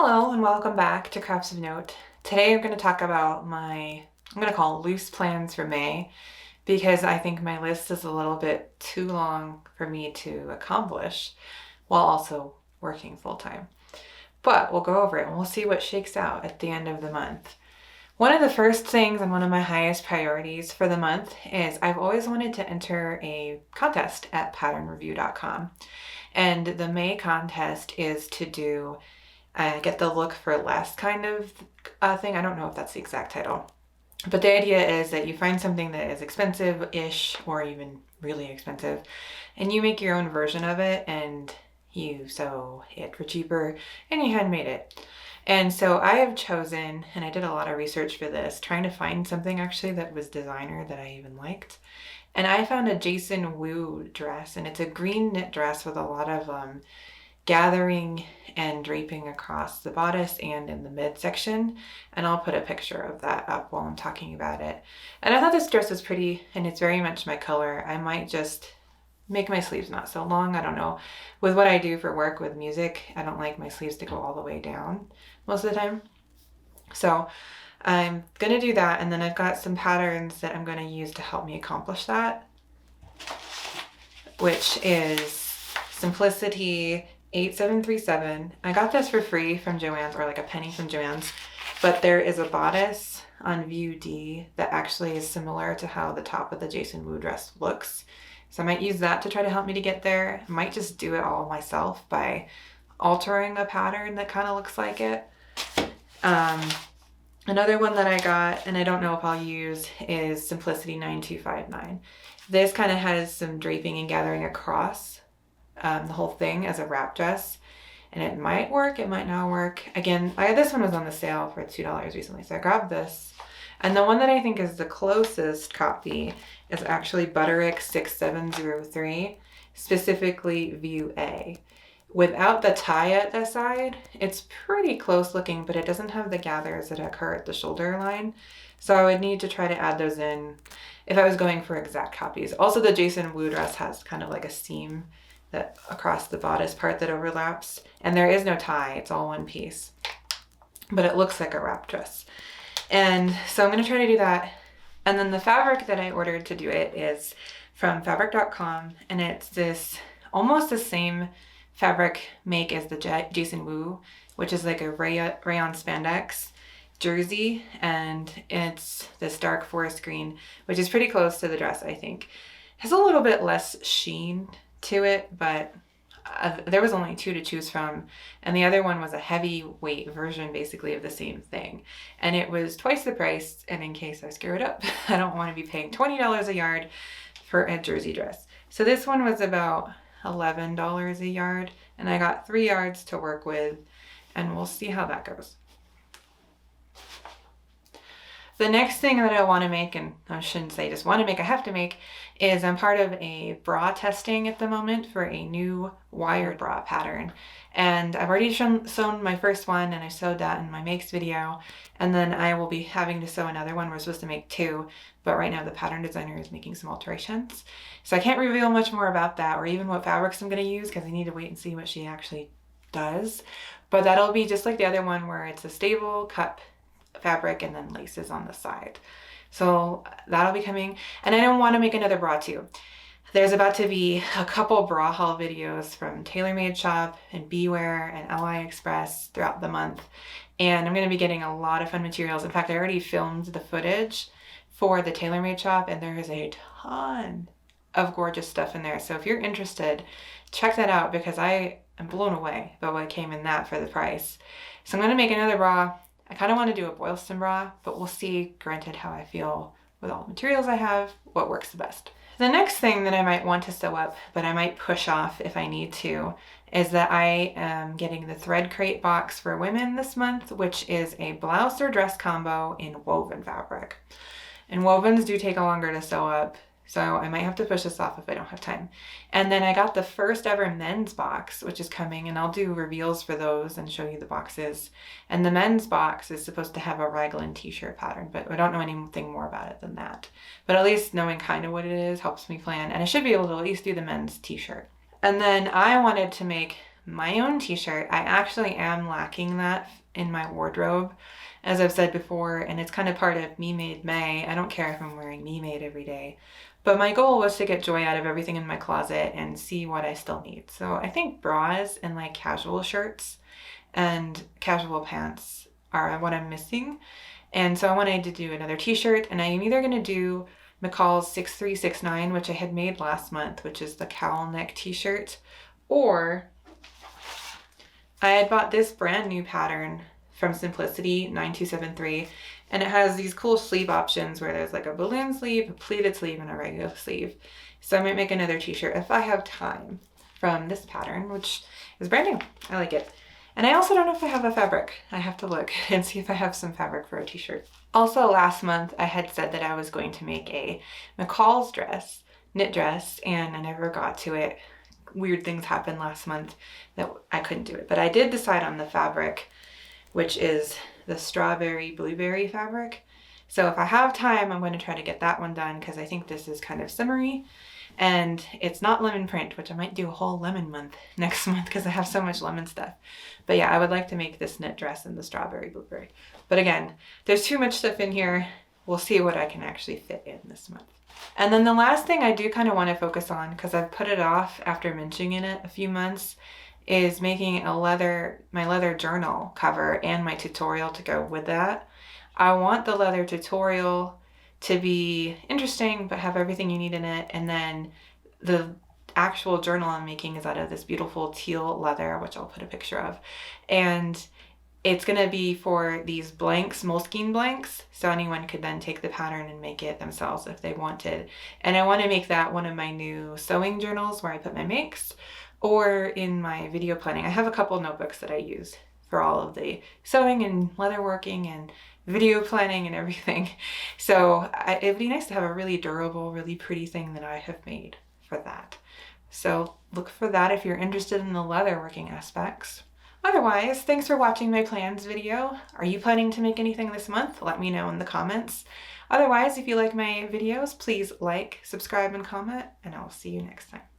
Hello and welcome back to Crafts of Note. Today I'm going to talk about I'm going to call loose plans for May because I think my list is a little bit too long for me to accomplish while also working full time. But we'll go over it and we'll see what shakes out at the end of the month. One of the first things and one of my highest priorities for the month is I've always wanted to enter a contest at patternreview.com. And the May contest is to do get the look for less kind of thing. I don't know if that's the exact title. But the idea is that you find something that is expensive-ish or even really expensive, and you make your own version of it and you sew it for cheaper and you handmade it. And so I have chosen, and I did a lot of research for this, trying to find something actually that was designer that I even liked. And I found a Jason Wu dress, and it's a green knit dress with a lot of gathering and draping across the bodice and in the midsection, and I'll put a picture of that up while I'm talking about it. And I thought this dress was pretty, and it's very much my color. I might just make my sleeves not so long. I don't know. With what I do for work with music, I don't like my sleeves to go all the way down most of the time. So I'm gonna do that, and then I've got some patterns that I'm gonna use to help me accomplish that, which is Simplicity 8737. I got this for free from Joann's, or like a penny from Joann's, but there is a bodice on View D that actually is similar to how the top of the Jason Wu dress looks. So I might use that to try to help me to get there. I might just do it all myself by altering a pattern that kind of looks like it. Another one that I got, and I don't know if I'll use, is Simplicity 9259. This kind of has some draping and gathering across the whole thing as a wrap dress, and it might work, it might not work. Again, this one was on the sale for $2 recently, so I grabbed this. And the one that I think is the closest copy is actually Butterick 6703, specifically View A. Without the tie at the side, it's pretty close looking, but it doesn't have the gathers that occur at the shoulder line. So I would need to try to add those in if I was going for exact copies. Also, the Jason Wu dress has kind of like a seam that across the bodice part that overlaps, and there is no tie, it's all one piece, but it looks like a wrap dress. And so I'm going to try to do that. And then the fabric that I ordered to do it is from fabric.com, and it's this almost the same fabric make as the Jason Wu, which is like a rayon spandex jersey, and it's this dark forest green, which is pretty close to the dress. I think it has a little bit less sheen to it, but there was only two to choose from, and the other one was a heavyweight version basically of the same thing, and it was twice the price. And in case I screw it up, I don't want to be paying $20 a yard for a jersey dress. So this one was about $11 a yard, and I got 3 yards to work with, and we'll see how that goes. The next thing that I want to make, and I shouldn't say just want to make, I have to make, is I'm part of a bra testing at the moment for a new wired bra pattern. And I've already sewn my first one, and I sewed that in my makes video. And then I will be having to sew another one. We're supposed to make 2, but right now the pattern designer is making some alterations. So I can't reveal much more about that, or even what fabrics I'm going to use, because I need to wait and see what she actually does. But that'll be just like the other one, where it's a stable cut fabric and then laces on the side. So that'll be coming. And I don't want to make another bra too. There's about to be a couple bra haul videos from TaylorMade Shop and Beware and AliExpress throughout the month, and I'm going to be getting a lot of fun materials. In fact, I already filmed the footage for the TaylorMade Shop, and there is a ton of gorgeous stuff in there. So if you're interested, check that out, because I am blown away by what came in that for the price. So I'm going to make another bra. I kind of want to do a Boylston bra, but we'll see, granted, how I feel with all the materials I have, what works the best. The next thing that I might want to sew up, but I might push off if I need to, is that I am getting the ThreadCrate box for women this month, which is a blouse or dress combo in woven fabric. And wovens do take longer to sew up, so I might have to push this off if I don't have time. And then I got the first ever men's box, which is coming, and I'll do reveals for those and show you the boxes. And the men's box is supposed to have a raglan t-shirt pattern, but I don't know anything more about it than that. But at least knowing kind of what it is helps me plan, and I should be able to at least do the men's t-shirt. And then I wanted to make my own t-shirt. I actually am lacking that in my wardrobe, as I've said before, and it's kind of part of Me Made May. I don't care if I'm wearing Me Made every day, but my goal was to get joy out of everything in my closet and see what I still need. So I think bras and like casual shirts and casual pants are what I'm missing. And so I wanted to do another t-shirt, and I am either going to do McCall's 6369, which I had made last month, which is the cowl neck t-shirt, or I had bought this brand new pattern from Simplicity 9273, and it has these cool sleeve options where there's like a balloon sleeve, a pleated sleeve, and a regular sleeve. So I might make another t-shirt if I have time from this pattern, which is brand new. I like it. And I also don't know if I have a fabric. I have to look and see if I have some fabric for a t-shirt. Also last month I had said that I was going to make a McCall's dress, knit dress, and I never got to it. Weird things happened last month that I couldn't do it. But I did decide on the fabric, which is the strawberry blueberry fabric. So if I have time, I'm going to try to get that one done because I think this is kind of summery. And it's not lemon print, which I might do a whole lemon month next month because I have so much lemon stuff. But yeah, I would like to make this knit dress in the strawberry blueberry. But again, there's too much stuff in here. We'll see what I can actually fit in this month. And then the last thing I do kind of want to focus on, because I've put it off after mentioning it a few months, is making my leather journal cover and my tutorial to go with that. I want the leather tutorial to be interesting but have everything you need in it, and then the actual journal I'm making is out of this beautiful teal leather, which I'll put a picture of, and it's going to be for these blanks, Moleskine blanks, so anyone could then take the pattern and make it themselves if they wanted. And I want to make that one of my new sewing journals where I put my makes, or in my video planning. I have a couple notebooks that I use for all of the sewing and leatherworking and video planning and everything. So it'd be nice to have a really durable, really pretty thing that I have made for that. So look for that if you're interested in the leatherworking aspects. Otherwise, thanks for watching my plans video. Are you planning to make anything this month? Let me know in the comments. Otherwise, if you like my videos, please like, subscribe, and comment, and I'll see you next time.